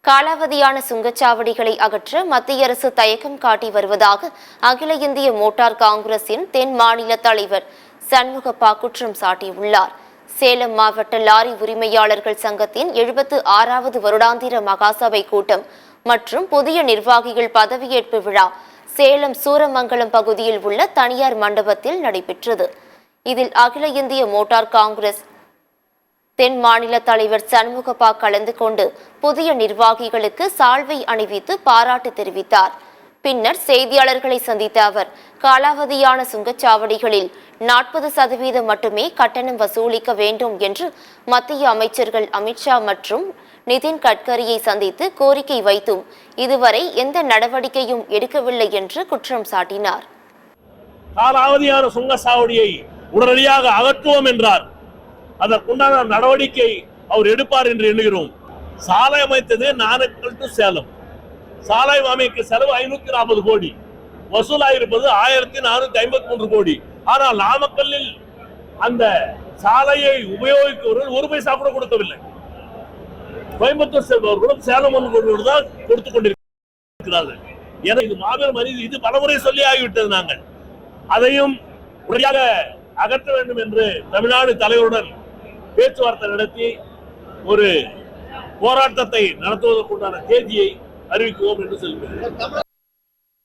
காலாவதியான சுங்கச்சாவடிகளை அகற்ற மத்திய அரசு தயக்கம் காட்டி வருவதாக அகில இந்திய மோட்டார் காங்கிரசின் தென் மாநில தலைவர் சண்முகப்பா குற்றம் சாட்டியுள்ளார். சேலம் மாவட்ட லாரி உரிமையாளர்கள் சங்கத்தின் 76வது வருடாந்திர மகாசபை கூட்டம் மற்றும் புதிய நிர்வாகிகள் பதவியேற்பு விழா சேலம் சூரமங்கலம் பகுதியில் உள்ள தனியார் மண்டபத்தில் நடைபெற்றது. இதில் அகில இந்திய மோட்டார் காங்கிரஸ் தென் மாநில தலைவர் சண்முகப்பா கலந்து கொண்டு புதிய நிர்வாகிகளுக்கு சால்வை அணிவித்து பாராட்டு தெரிவித்தார். பின்னர் செய்தியாளர்களை சந்தித்த அவர், காலாவதியான சுங்கச்சாவடிகளில் 40% மட்டுமே கட்டணம் வசூலிக்க வேண்டும் என்று மத்திய அமைச்சர்கள் அமித்ஷா மற்றும் நிதின் கட்கரியை சந்தித்து கோரிக்கை வைத்தும் இதுவரை எந்த நடவடிக்கையும் எடுக்கவில்லை என்று குற்றம் சாட்டினார். காலாவதியான சுங்கச்சாவடியை உடனடியாக அகற்றுவோம் என்றார். அதற்குண்டான நடவடிக்கை அவர் எடுப்பார் என்று எண்ணுகிறோம். சாலை அமைத்தது நாமக்கல் டு சேலம். சாலை அமைக்க செலவு 540 கோடி, வசூலாயிருப்பது 1453 கோடி. ஆனால் நாமக்கல்லில் அந்த சாலையை உபயோகிப்பவர்கள் 1 பைசா கூட கொடுக்கவில்லை. கோயம்புத்தூர் செல்பவர்களும் சேலம் தான் கொடுத்துக் கொண்டிருக்கிறார்கள். இது மாபெரும் அநீதி. இது பலமுறை சொல்லி ஆகிவிட்டது. நாங்கள் அதையும் உடனடியாக அகற்ற வேண்டும் என்று தமிழ்நாடு தலைவருடன் பேச்சுவார்த்தை நடத்தி ஒரு போராட்டத்தை நடத்துவதற்குண்டான தேதியை அறிவிக்குவோம் என்று சொல்கிறேன்.